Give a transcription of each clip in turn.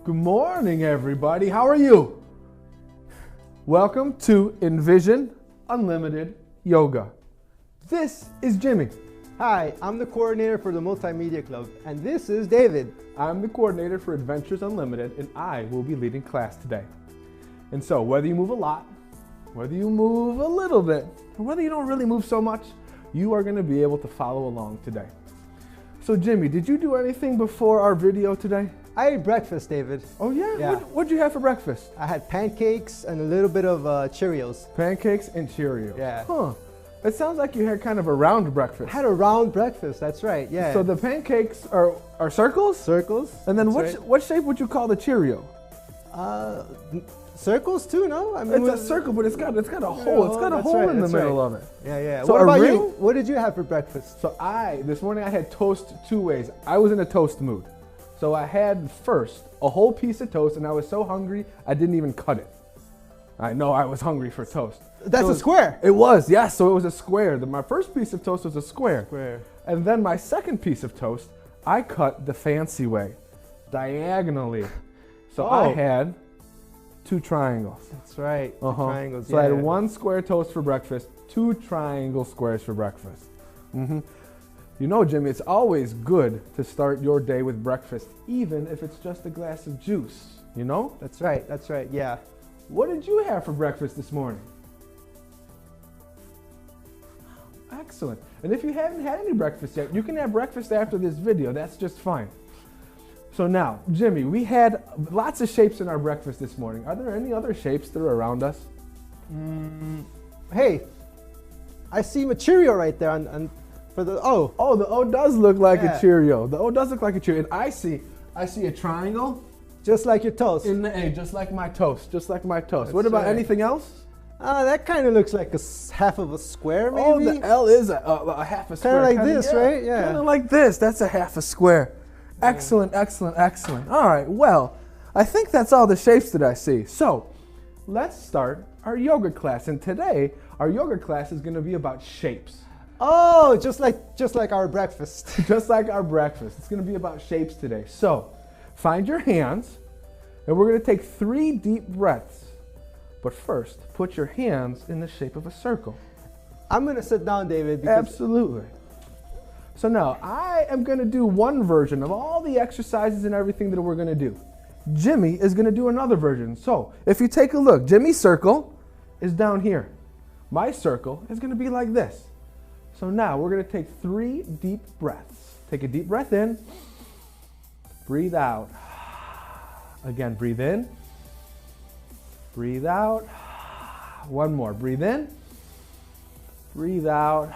Good morning, everybody. How are you? Welcome to Envision Unlimited Yoga. This is Jimmy. Hi, I'm the coordinator for the Multimedia Club, and this is David. I'm the coordinator for Adventures Unlimited, and I will be leading class today. And so, whether you move a lot, whether you move a little bit, or whether you don't really move so much, you are going to be able to follow along today. So, Jimmy, did you do anything before our video today? I ate breakfast, David. Oh, yeah? Yeah. What'd you have for breakfast? I had pancakes and a little bit of Cheerios. Pancakes and Cheerios. Yeah. Huh. It sounds like you had kind of a round breakfast. I had a round breakfast, that's right, yeah. So the pancakes are circles? Circles. And then right. what shape would you call the Cheerio? Circles too, no? I mean, It's a circle, but it's got a hole. It's got a hole in the middle of it. Yeah, yeah. So what about ring? you? What did you have for breakfast? So this morning I had toast two ways. I was in a toast mood. So I had first a whole piece of toast, and I was so hungry I didn't even cut it. I know I was hungry for toast. That's a square. It was, yes. So it was a square. My first piece of toast was a square. Square. And then my second piece of toast, I cut the fancy way, diagonally. So I had two triangles. That's right. Two triangles. So I had one square toast for breakfast, two triangle squares for breakfast. You know, Jimmy, it's always good to start your day with breakfast, even if it's just a glass of juice, you know? That's right, yeah. What did you have for breakfast this morning? Excellent. And if you haven't had any breakfast yet, you can have breakfast after this video. That's just fine. So now, Jimmy, we had lots of shapes in our breakfast this morning. Are there any other shapes that are around us? Hey, I see a Cheerio right there for the O. Oh, the O does look like a Cheerio. The O does look like a Cheerio. And I see a triangle. Just like your toast. In the A, just like my toast. Just like my toast. That's what about right. anything else? That kind of looks like half of a square, maybe? Oh, the L is a half a square. Kind of like this, right? Yeah. Kind of like this. That's a half a square. Excellent, excellent, excellent. All right, well, I think that's all the shapes that I see. So, let's start our yoga class. And today, our yoga class is going to be about shapes. Oh, just like our breakfast. Just like our breakfast. It's going to be about shapes today. So, find your hands, and we're going to take 3 deep breaths. But first, put your hands in the shape of a circle. I'm going to sit down, David. Absolutely. So now, I am going to do one version of all the exercises and everything that we're going to do. Jimmy is going to do another version. So, if you take a look, Jimmy's circle is down here. My circle is going to be like this. So now, we're going to take 3 deep breaths. Take a deep breath in. Breathe out. Again, breathe in. Breathe out. One more. Breathe in. Breathe out.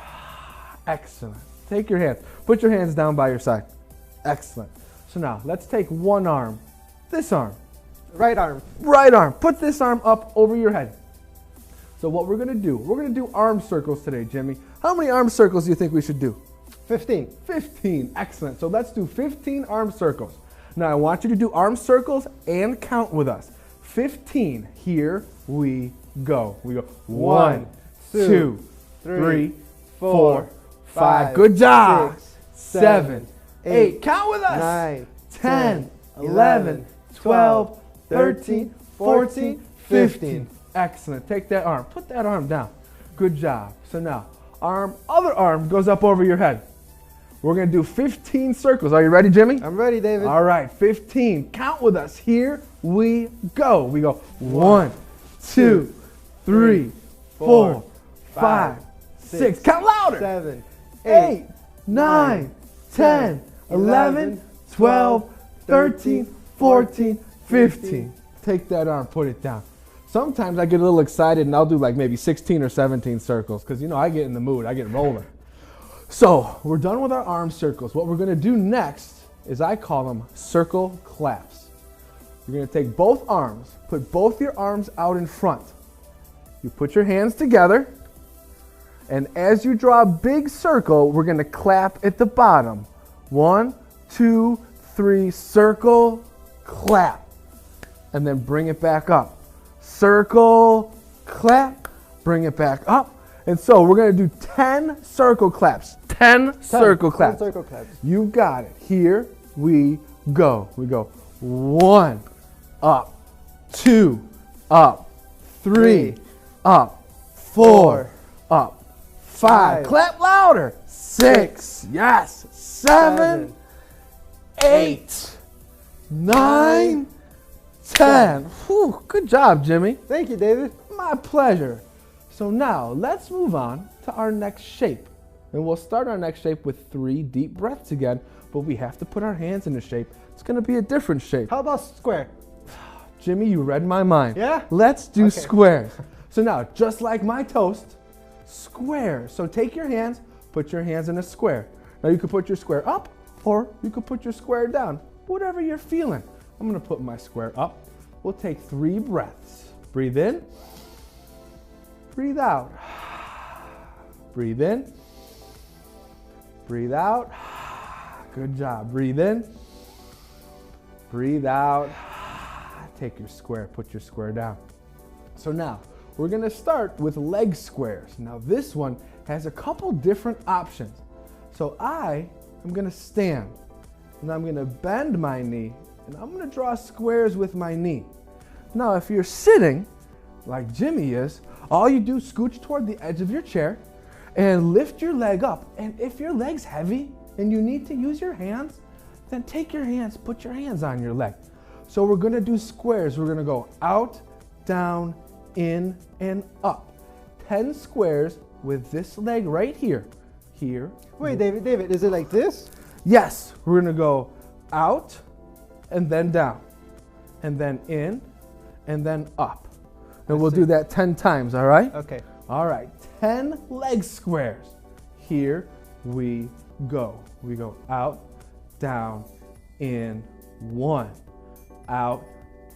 Excellent. Take your hands. Put your hands down by your side. Excellent. So now, let's take one arm. This arm. Right arm. Right arm. Put this arm up over your head. So what we're going to do arm circles today, Jimmy. How many arm circles do you think we should do? 15. 15. Excellent. So let's do 15 arm circles. Now, I want you to do arm circles and count with us. 15. Here we go. We go 1, 2, 3, 4, 5. Good job. 6, 7, 8. Count with us. 9, 10, 11, 12, 13, 14, 15. Excellent. Take that arm. Put that arm down. Good job. So now, other arm goes up over your head. We're going to do 15 circles. Are you ready, Jimmy? I'm ready, David. All right, 15. Count with us. Here we go. We go 1, 2, 3, 4, 5, 6. Count louder. 7, 8, 9, 10, 11, 12, 13, 14, 15. Take that arm, put it down. Sometimes I get a little excited and I'll do like maybe 16 or 17 circles because, you know, I get in the mood. I get rolling. So we're done with our arm circles. What we're going to do next is I call them circle claps. You're going to take both arms, put both your arms out in front. You put your hands together, and as you draw a big circle, we're going to clap at the bottom. 1, 2, 3, circle, clap. And then bring it back up. Circle, clap, bring it back up. And so we're going to do 10 circle claps. 10 circle claps. 10 circle claps. You got it. Here we go. We go 1, up, 2, up, 3, up, 4, up, 5. Clap louder. 6, yes, 7, 8, 9, 10. Whew, good job, Jimmy. Thank you, David. My pleasure. So now let's move on to our next shape. And we'll start our next shape with 3 deep breaths again, but we have to put our hands in the shape. It's going to be a different shape. How about square? Jimmy, you read my mind. Yeah? Let's do squares. So now, just like my toast, square. So take your hands, put your hands in a square. Now you can put your square up, or you can put your square down, whatever you're feeling. I'm going to put my square up. We'll take 3 breaths. Breathe in. Breathe out. Breathe in. Breathe out. Good job. Breathe in. Breathe out. Take your square, put your square down. So now, we're gonna start with leg squares. Now this one has a couple different options. So I am gonna stand, and I'm gonna bend my knee, and I'm gonna draw squares with my knee. Now if you're sitting, like Jimmy is, all you do is scooch toward the edge of your chair, and lift your leg up. And if your leg's heavy, and you need to use your hands, then take your hands, put your hands on your leg. So we're gonna do squares. We're gonna go out, down, in, and up. 10 squares with this leg right here. Here. Wait, David, is it like this? Yes, we're gonna go out, and then down, and then in, and then up. And we'll do that 10 times, all right? Okay. All right, 10 leg squares. Here we go. We go out, down, in, 1. Out,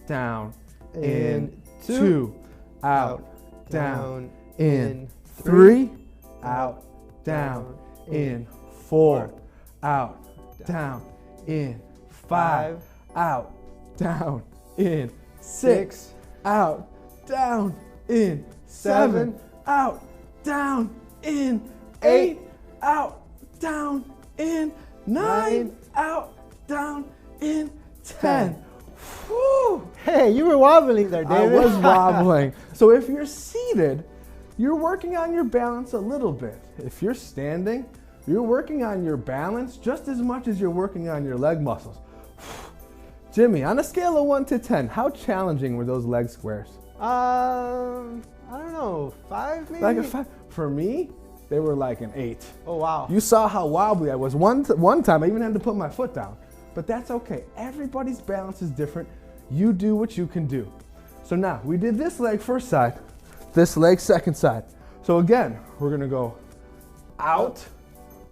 down, in, 2. Out, down, in, 3. Out, down, in, 4. Out, down, in, 5. Out, down, in, 6. Out, down, in, 7. Out, down, in, 8. Out, down, in, 9. Out, down, in, 10. Whew. Hey, you were wobbling there, David. I was wobbling. So if you're seated, you're working on your balance a little bit. If you're standing, you're working on your balance just as much as you're working on your leg muscles. Jimmy, on a scale of 1 to 10, how challenging were those leg squares? I don't know, 5 maybe? Like a 5. For me, they were like an 8. Oh, wow. You saw how wobbly I was. One time, I even had to put my foot down. But that's okay. Everybody's balance is different. You do what you can do. So now, we did this leg first side, this leg second side. So again, we're gonna go out.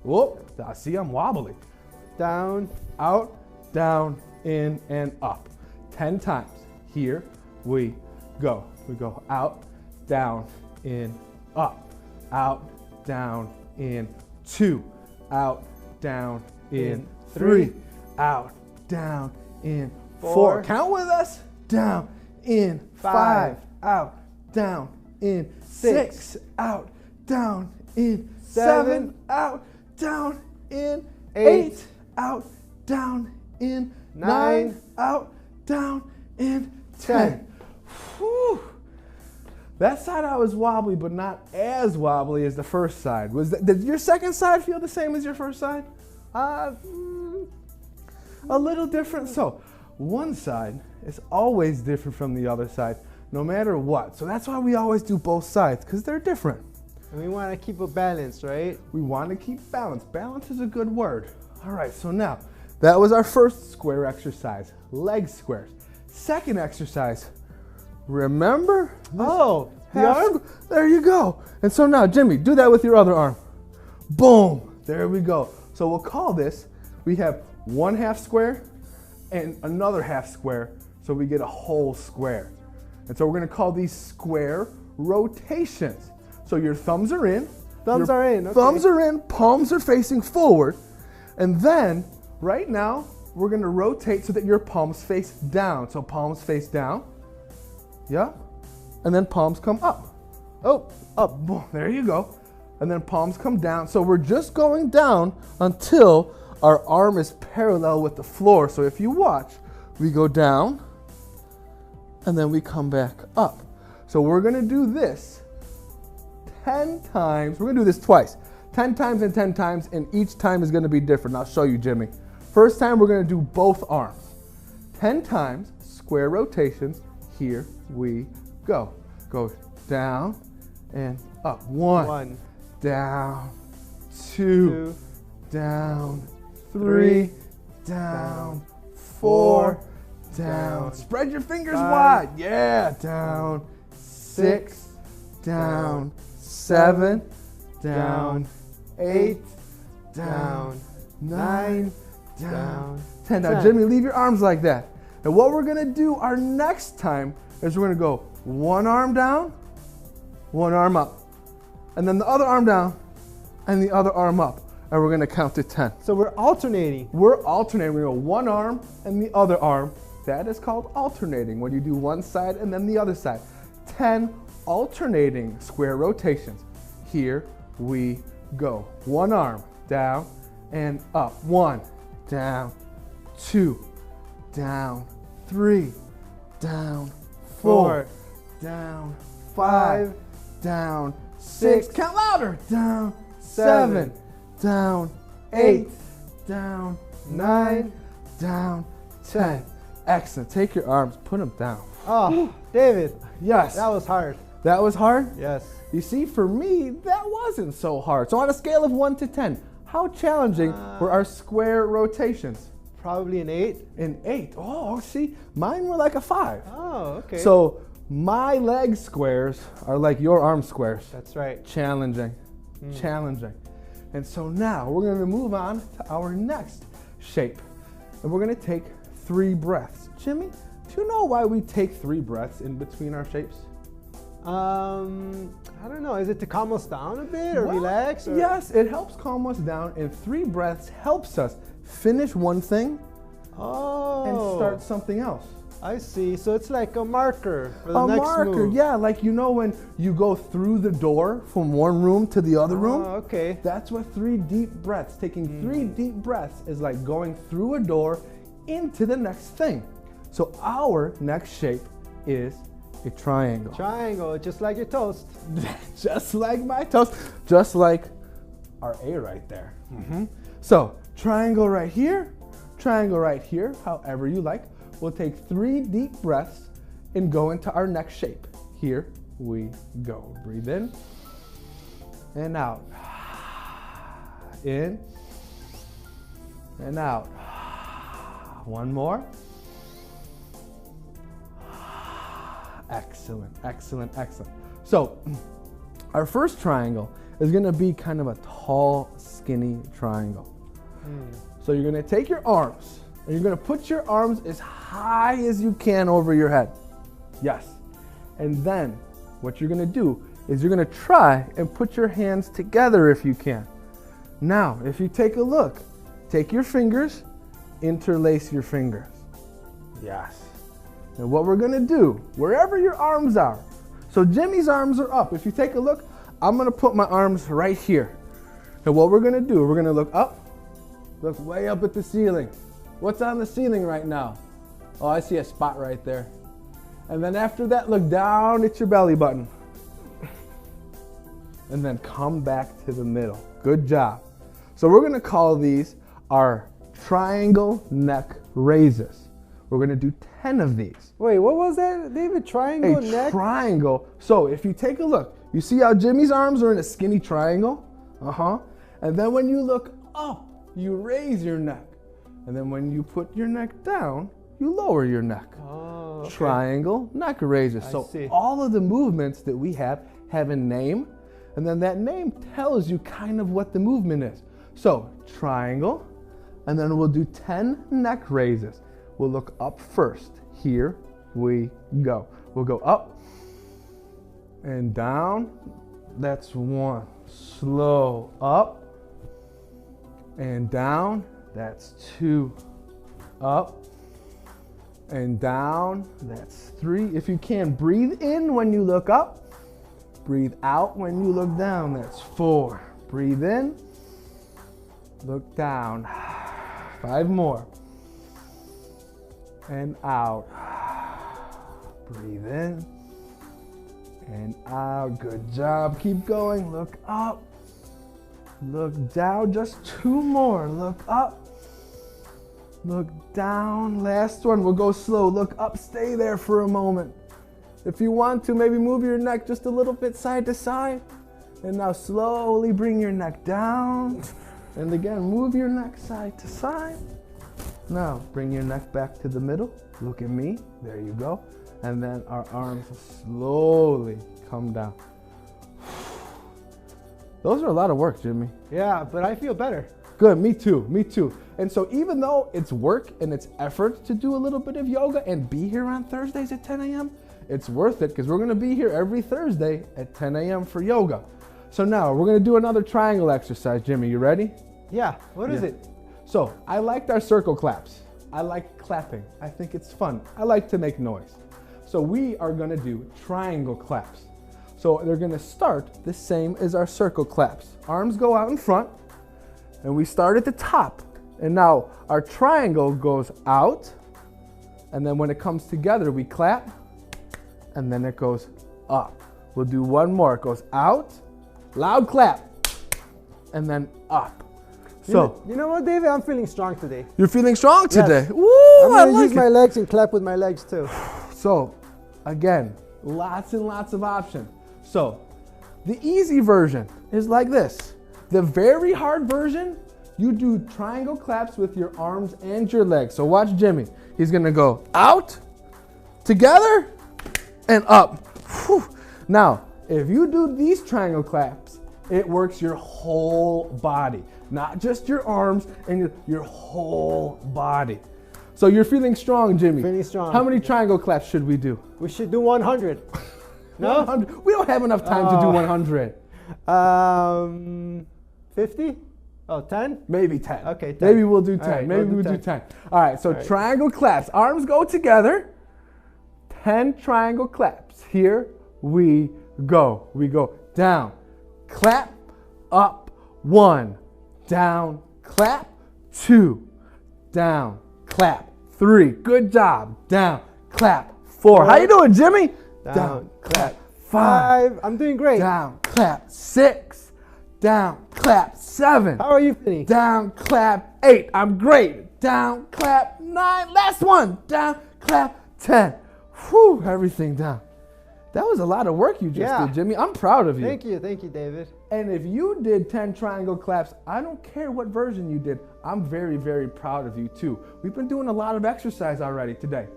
Whoop, see, I'm wobbly. Down. Out, down, in, and up. 10 times. Here we go. We go out, down, in, up. Out, down, in, 2. Out, down, in, 3. Out, down, in, 4. Count with us. Down, in, 5. Out, down, in, 6. Out, down, in, 7. Out, down, in, 8. Out, down, in, 9. Out, down, in, 10. Whew. That side I was wobbly, but not as wobbly as the first side. Did your second side feel the same as your first side? A little different. So one side is always different from the other side, no matter what. So that's why we always do both sides, because they're different. And we want to keep a balance, right? We want to keep balance. Balance is a good word. All right, so now that was our first square exercise, leg squares. Second exercise, remember? Oh, the arm? There you go. And so now, Jimmy, do that with your other arm. Boom, there we go. So we'll call this, we have 1/2 square and another 1/2 square, so we get a whole square. And so we're gonna call these square rotations. So your thumbs are in. Thumbs are in, okay. Thumbs are in, palms are facing forward. And then, right now, we're gonna rotate so that your palms face down. So palms face down, yeah? And then palms come up. Oh, up, boom, there you go. And then palms come down. So we're just going down until our arm is parallel with the floor. So if you watch, we go down, and then we come back up. So we're gonna do this 10 times. We're gonna do this twice. 10 times and 10 times, and each time is gonna be different. I'll show you, Jimmy. First time, we're gonna do both arms. 10 times, square rotations. Here we go. Go down and up. One. Down, two, down, three, down, four, down. Spread your fingers wide. Yeah, down, 6, down, 7, down, 8, down, 9, down, 10. Now, Jimmy, leave your arms like that. And what we're gonna do our next time is we're gonna go one arm down, one arm up, and then the other arm down, and the other arm up. And we're gonna count to 10. So we're alternating. We're alternating. We go one arm and the other arm. That is called alternating, when you do one side and then the other side. 10 alternating square rotations. Here we go. One arm, down and up. 1, down, 2, down, 3, down, 4, down, 5, down, 6, count louder, down, 7, down, 8, down, 9, down, 10. Excellent. Take your arms, put them down. Oh, David. Yes. That was hard. That was hard? Yes. You see, for me, that wasn't so hard. So on a scale of 1 to 10, how challenging were our square rotations? Probably an 8. An 8. Oh, see, mine were like a 5. Oh, okay. So my leg squares are like your arm squares. That's right. Challenging. Challenging. And so now we're going to move on to our next shape. And we're going to take 3 breaths. Jimmy, do you know why we take 3 breaths in between our shapes? I don't know. Is it to calm us down a bit or relax? Or? Yes, it helps calm us down, and 3 breaths helps us finish one thing and start something else. I see. So it's like a marker for the next move. Yeah, like you know when you go through the door from one room to the other room? Okay. That's what 3 deep breaths, taking 3 deep breaths is like going through a door into the next thing. So our next shape is a triangle. Triangle, just like your toast. Just like my toast. Just like our A right there. So triangle right here, however you like. We'll take 3 deep breaths and go into our next shape. Here we go. Breathe in and out. In and out. One more. Excellent, excellent, excellent. So our first triangle is gonna be kind of a tall, skinny triangle. So you're gonna take your arms and you're gonna put your arms as high as you can over your head. Yes. And then what you're gonna do is you're gonna try and put your hands together if you can. Now, if you take a look, take your fingers, interlace your fingers. Yes. And what we're gonna do, wherever your arms are, so Jimmy's arms are up. If you take a look, I'm gonna put my arms right here. And what we're gonna do, we're gonna look up, look way up at the ceiling. What's on the ceiling right now? Oh, I see a spot right there. And then after that, look down at your belly button. And then come back to the middle. Good job. So we're gonna call these our triangle neck raises. We're gonna do 10 of these. Wait, what was that, David? Triangle neck? Triangle. So if you take a look, you see how Jimmy's arms are in a skinny triangle? And then when you look up, you raise your neck. And then when you put your neck down, you lower your neck. Oh, okay. Triangle neck raises. So all of the movements that we have a name, and then that name tells you kind of what the movement is. So triangle, and then we'll do 10 neck raises. We'll look up first. Here we go. We'll go up and down. That's 1. Slow up and down. That's 2. Up and down. That's 3. If you can, breathe in when you look up. Breathe out when you look down. That's 4. Breathe in. Look down. 5 more. And out. Breathe in and out. Good job. Keep going. Look up. Look down. Just 2 more. Look up. Look down. Last one. We'll go slow. Look up. Stay there for a moment. If you want to, maybe move your neck just a little bit side to side. And now slowly bring your neck down. And again, move your neck side to side. Now, bring your neck back to the middle. Look at me. There you go. And then our arms slowly come down. Those are a lot of work, Jimmy. Yeah, but I feel better. Good, me too, me too. And so even though it's work and it's effort to do a little bit of yoga and be here on Thursdays at 10 a.m., it's worth it because we're gonna be here every Thursday at 10 a.m. for yoga. So now we're gonna do another triangle exercise. Jimmy, you ready? Yeah, what is it? So I liked our circle claps. I like clapping. I think it's fun. I like to make noise. So we are gonna do triangle claps. So they're gonna start the same as our circle claps. Arms go out in front and we start at the top. And now our triangle goes out, and then when it comes together, we clap, and then it goes up. We'll do one more. It goes out, loud clap, and then up. So you know what, David? I'm feeling strong today. you're feeling strong today. Yes. Woo, I'm I gonna like use it. my legs and clap with my legs too. So again, lots and lots of options. So the easy version is like this. The very hard version, you do triangle claps with your arms and your legs. So watch Jimmy. He's gonna go out, together, and up. Whew. Now, if you do these triangle claps, it works your whole body, not just your arms and your whole body. So you're feeling strong, Jimmy. Feeling strong. How many triangle claps should we do? We should do 100. No? 100. We don't have enough time to do 100. 50? Oh, 10? Maybe 10. Okay, 10. Maybe we'll do 10. All right, Maybe we'll we'll do do 10. 10. All right, so All right. triangle claps. Arms go together. 10 triangle claps. Here we go. We go down, clap, up, 1, down, clap, 2, down, clap, 3. Good job. Down, clap, 4. How you doing, Jimmy? Down, clap, 5. I'm doing great. Down, clap, 6. Down, clap, 7. How are you feeling? Down, clap, 8. I'm great. Down, clap, 9. Last one. Down, clap, 10. Whew, everything down. That was a lot of work you just did, Jimmy. I'm proud of you. Thank you, David. And if you did 10 triangle claps, I don't care what version you did. I'm very, very proud of you too. We've been doing a lot of exercise already today.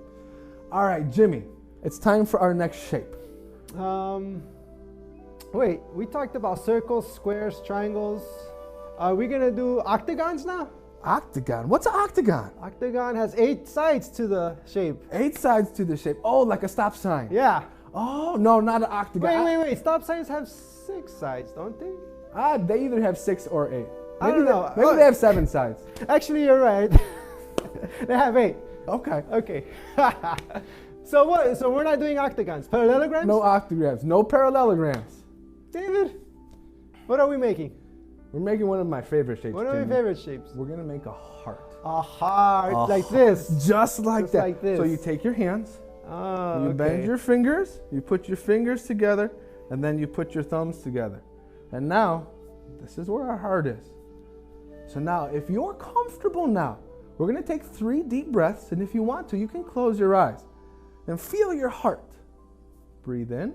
All right, Jimmy, it's time for our next shape. Wait, we talked about circles, squares, triangles. Are we gonna do octagons now? Octagon. What's an octagon? Octagon has 8 sides to the shape. 8 sides to the shape. Oh, like a stop sign. Yeah. Oh, no, not an octagon. Wait. Stop signs have 6 sides, don't they? They either have 6 or 8. I don't know. Maybe they have 7 sides. Actually, you're right. They have 8. Okay. Okay. So what? So we're not doing octagons. Parallelograms? No octograms. No parallelograms. David, what are we making? We're making one of my favorite shapes. One of Jimmy. my favorite shapes. We're gonna make a heart. A heart, like heart. this. Just like Just that. like this. So you take your hands, Oh, you okay. bend your fingers, you put your fingers together, and then you put your thumbs together. And now, this is where our heart is. So now, if you're comfortable now, we're gonna take 3 deep breaths, and if you want to, you can close your eyes and feel your heart. Breathe in,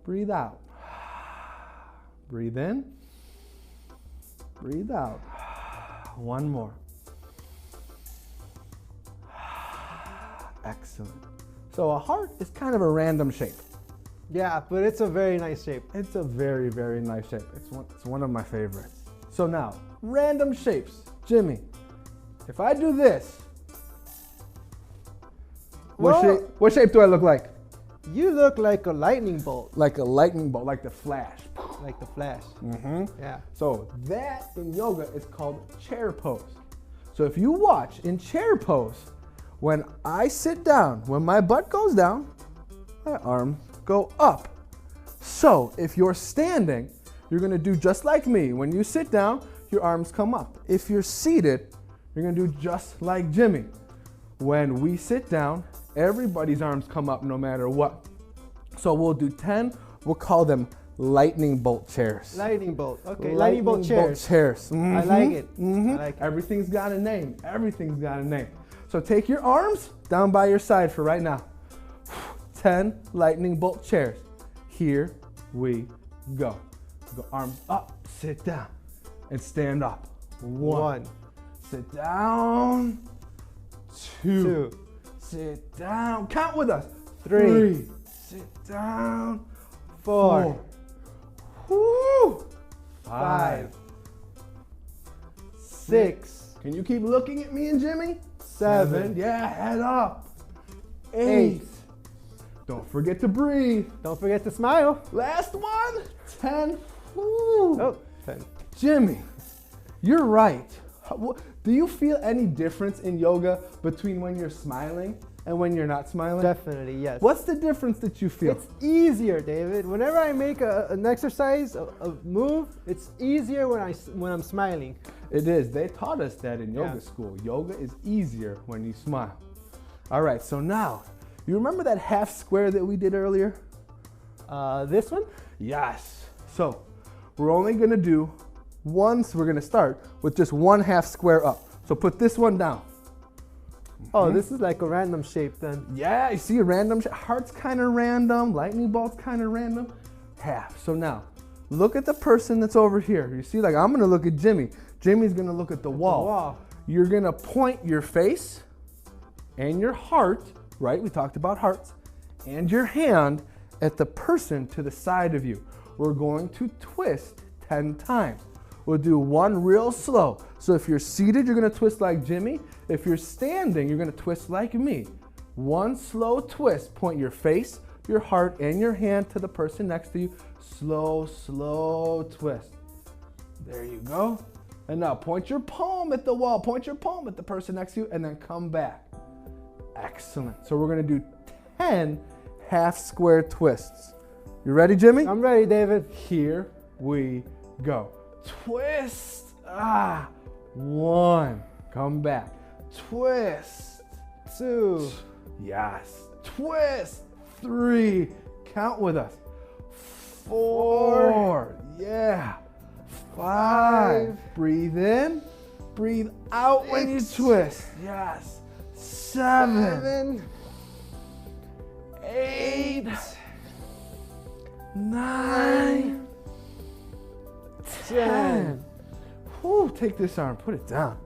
breathe out. Breathe in, breathe out. One more. Excellent. So a heart is kind of a random shape. Yeah, but it's a very nice shape. It's a very, very nice shape. It's one of my favorites. So now, random shapes. Jimmy, if I do this, what shape do I look like? You look like a lightning bolt. Like a lightning bolt, like the Flash. Like the Flash. Mm-hmm. Yeah. So that in yoga is called chair pose. So if you watch in chair pose, when I sit down, when my butt goes down, my arms go up. So if you're standing, you're gonna do just like me. When you sit down, your arms come up. If you're seated, you're gonna do just like Jimmy. When we sit down Everybody's arms come up no matter what. So we'll do 10. We'll call them lightning bolt chairs. Lightning bolt. Okay, lightning bolt chairs. Mm-hmm. I like it. Mm-hmm. I like it. Everything's got a name. Everything's got a name. So take your arms down by your side for right now. 10 lightning bolt chairs. Here we go. Go arms up, sit down, and stand up. One. Sit down. Two. Sit down. Count with us. Three. Sit down. Four. Woo. 5. 6. Can you keep looking at me and Jimmy? 7. Yeah, head up. 8. Don't forget to breathe. Don't forget to smile. Last one. 10. Woo. Oh, 10. Jimmy, you're right. Do you feel any difference in yoga between when you're smiling and when you're not smiling? Definitely, yes. What's the difference that you feel? It's easier, David. Whenever I make an exercise, a move, it's easier when I'm smiling. It is. They taught us that in yoga school. Yoga is easier when you smile. All right, so now, you remember that half square that we did earlier? This one? Yes. So, we're only going to do one, so we're going to start with just one half square up. So put this one down. Oh, this is like a random shape then. Yeah, you see a random shape. Heart's kind of random. Lightning bolt's kind of random. Half. So now, look at the person that's over here. You see, like I'm going to look at Jimmy. Jimmy's going to look at the wall. You're going to point your face and your heart, right? We talked about hearts. And your hand at the person to the side of you. We're going to twist 10 times. We'll do one real slow. So if you're seated, you're gonna twist like Jimmy. If you're standing, you're gonna twist like me. One slow twist. Point your face, your heart, and your hand to the person next to you. Slow, slow twist. There you go. And now point your palm at the wall. Point your palm at the person next to you, and then come back. Excellent. So we're gonna do 10 half square twists. You ready, Jimmy? I'm ready, David. Here we go. Twist. 1. Come back. Twist. 2. Yes. Twist. 3. Count with us. 4. Yeah. 5. Breathe in. Breathe out when you twist. Yes. 7. 8. 9. 10. Whew, take this arm, put it down.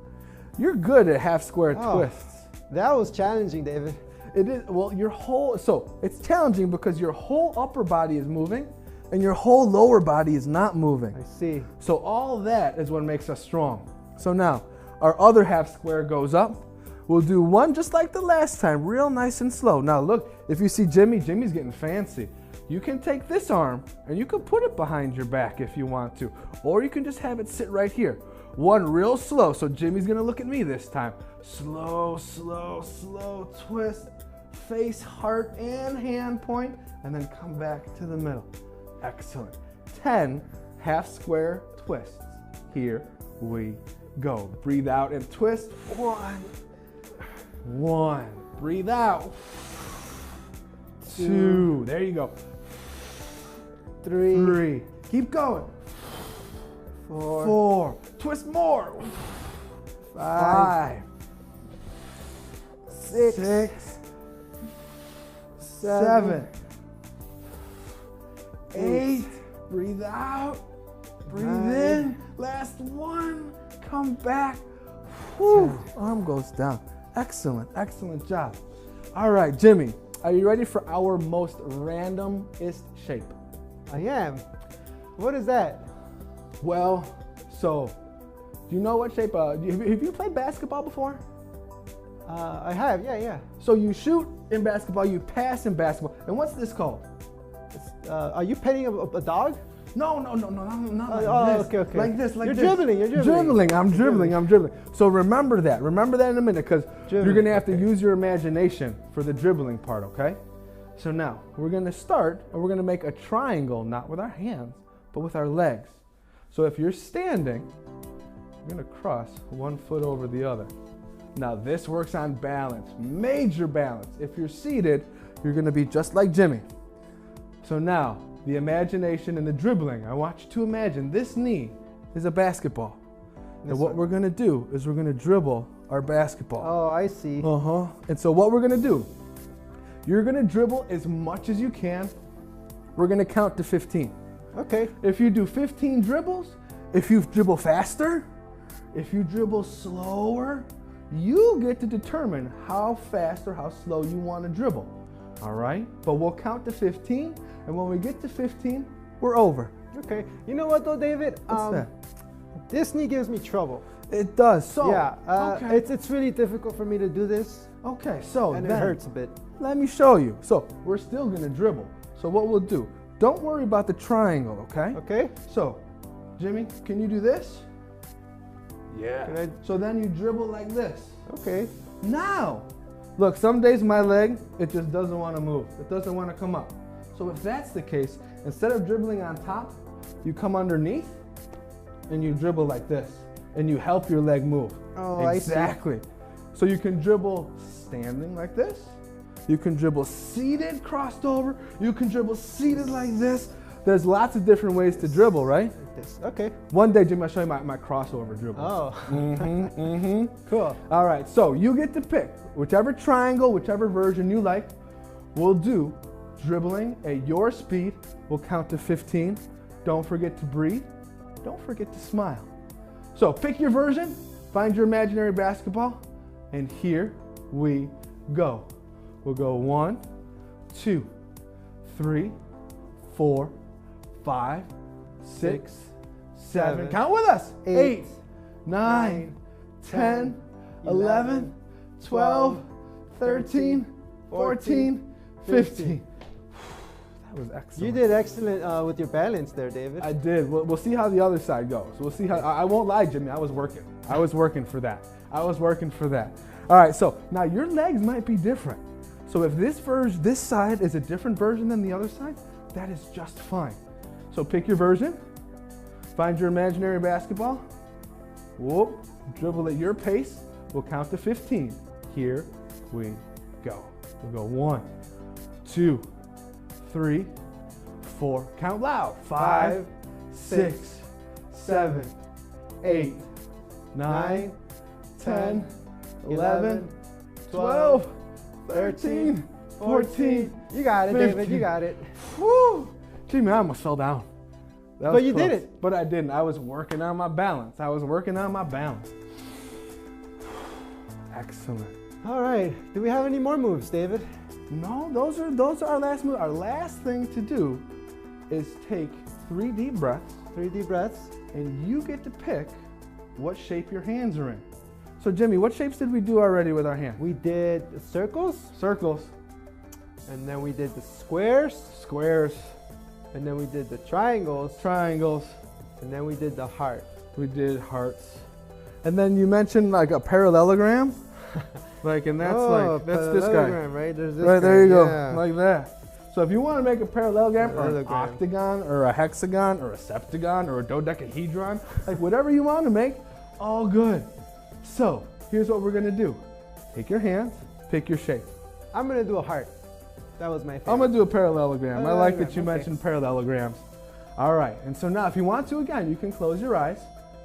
You're good at half square twists. That was challenging, David. It is. Well, so it's challenging because your whole upper body is moving and your whole lower body is not moving. I see. So all that is what makes us strong. So now our other half square goes up. We'll do one just like the last time, real nice and slow. Now look, if you see Jimmy's getting fancy. You can take this arm and you can put it behind your back if you want to, or you can just have it sit right here. One real slow, so Jimmy's gonna look at me this time. Slow, slow, slow twist, face, heart, and hand point, and then come back to the middle. Excellent. 10 half square twists. Here we go. Breathe out and twist. 1. Breathe out. 2. There you go. 3. Keep going. 4. Twist more. 5. 6. 7. 8. Breathe out. Breathe in. Last one. Come back. Whew. Arm goes down. Excellent. Excellent job. All right, Jimmy. Are you ready for our most randomest shape? I am. What is that? Well, so, do you know what shape? Have you played basketball before? I have, yeah. So you shoot in basketball, you pass in basketball, and what's this called? Are you petting a dog? No, not like this. Okay. Like this, like you're this. You're dribbling. I'm dribbling. So remember that in a minute, because you're gonna have to use your imagination for the dribbling part, okay? So now, we're gonna start, and we're gonna make a triangle, not with our hands, but with our legs. So if you're standing, you're gonna cross one foot over the other. Now this works on balance, major balance. If you're seated, you're gonna be just like Jimmy. So now, the imagination and the dribbling. I want you to imagine this knee is a basketball. And what we're gonna do is we're gonna dribble our basketball. Oh, I see. And so what we're gonna do, you're gonna dribble as much as you can. We're gonna count to 15. Okay. If you do 15 dribbles, if you dribble faster, if you dribble slower, you get to determine how fast or how slow you want to dribble. All right? But we'll count to 15, and when we get to 15, we're over. Okay. You know what though, David? What's that? This knee gives me trouble. It does. So Yeah. okay. It's really difficult for me to do this, Okay, so and it then hurts a bit. let me show you. So we're still gonna dribble. So what we'll do, don't worry about the triangle, okay? Okay. So, Jimmy, can you do this? Yeah. Can I? So then you dribble like this. Okay. Now, look, some days my leg, it just doesn't want to move. It doesn't want to come up. So if that's the case, instead of dribbling on top, you come underneath and you dribble like this. And you help your leg move. Oh, exactly. So you can dribble standing like this. You can dribble seated, crossed over. You can dribble seated like this. There's lots of different ways to dribble, right? Like this. Okay. One day, Jim, I'll show you my crossover dribble. Oh. Cool. All right, so you get to pick whichever triangle, whichever version you like. We'll do dribbling at your speed. We'll count to 15. Don't forget to breathe. Don't forget to smile. So pick your version, find your imaginary basketball, and here we go. We'll go 1, 2, 3, 4, 5, 6, 7. Count with us. 8, 9, 10, 11, 12, 13, 14, 15. That was excellent. You did excellent with your balance there, David. I did. We'll see how the other side goes. We'll see how. I won't lie, Jimmy. I was working. I was working for that. All right. So now your legs might be different. So if this side is a different version than the other side, that is just fine. So pick your version. Find your imaginary basketball. Whoop. Dribble at your pace. We'll count to 15. Here we go. We'll go 1, 2, 3, 4. Count loud. 5, 6, 7, 8, 9, 10, 11, 12, 13, 14. You got it, 15. David. You got it. Whew. Jimmy, I almost fell down. That But was you close. did it. But I didn't. I was working on my balance. Excellent. All right. Do we have any more moves, David? No, those are our last move. Our last thing to do is take 3 deep breaths, 3 deep breaths. and you get to pick what shape your hands are in. So Jimmy, what shapes did we do already with our hands? We did the circles, Circles, and then we did the squares, squares, and then we did the triangles, triangles, and then we did the heart. we did hearts. And then you mentioned like a parallelogram. Like, and that's that's this guy. Parallelogram, right? There's this Right, guy. there you go, Yeah. like that. So if you want to make a parallelogram or an Parallelogram. octagon or a hexagon or a septagon or a dodecahedron, like whatever you want to make, all good. So here's what we're going to do. Take your hands, pick your shape. I'm gonna do a heart. That was my favorite. I'm going to do a parallelogram. I like that you Parallelogram, okay. mentioned parallelograms. All right, and so now if you want to, again, you can close your eyes.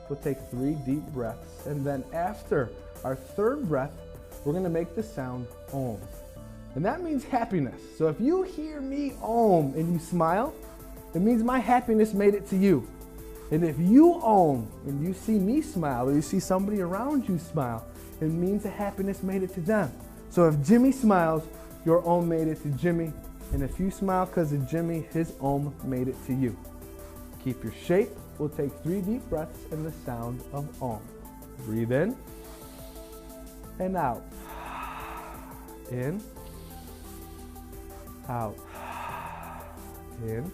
We'll take 3 deep breaths, and then after our 3rd breath, we're going to make the sound Om. And that means happiness. So if you hear me Om and you smile, it means my happiness made it to you. And if you Om and you see me smile or you see somebody around you smile, it means the happiness made it to them. So if Jimmy smiles, your Om made it to Jimmy. And if you smile because of Jimmy, his Om made it to you. Keep your shape. We'll take 3 deep breaths and the sound of Om. Breathe in and out. In, out, in,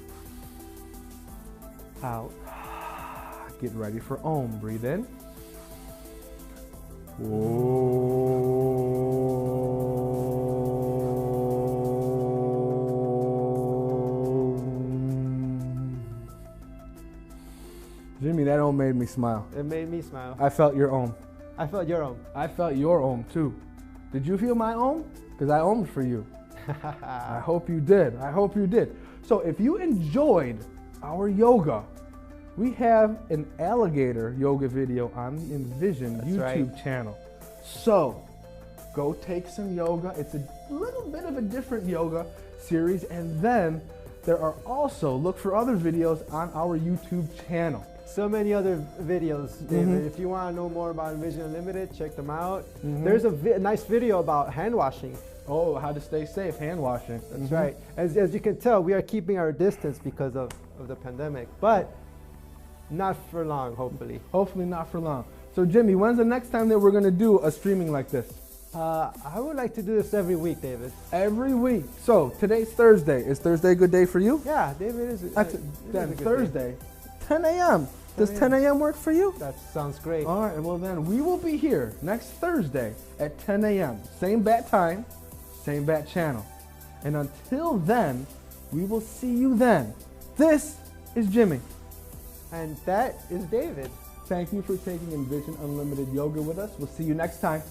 out. Get ready for Om. Breathe in. Jimmy, that Om made me smile. It made me smile. I felt your Om. I felt your ohm. I felt your ohm too. Did you feel my ohm? Because I ohmed for you. I hope you did. I hope you did. So if you enjoyed our yoga, we have an alligator yoga video on the Envision YouTube channel. So go take some yoga. It's a little bit of a different yoga series. And then there are also, look for other videos on our YouTube channel. So many other videos, David. If you want to know more about Envision Unlimited, check them out. There's a nice video about hand washing. Oh, how to stay safe, hand washing. That's right. As you can tell, we are keeping our distance because of the pandemic, but not for long, hopefully. Hopefully not for long. So Jimmy, when's the next time that we're going to do a streaming like this? I would like to do this every week, David. Every week. So today's Thursday. Is Thursday a good day for you? Yeah, David is. Then Thursday, 10 a.m. Does 10 a.m. work for you? That sounds great. All right, well then we will be here next Thursday at 10 a.m. Same bat time, same bat channel. And until then, we will see you then. This is Jimmy. And that is David. Thank you for taking Envision Unlimited Yoga with us. We'll see you next time.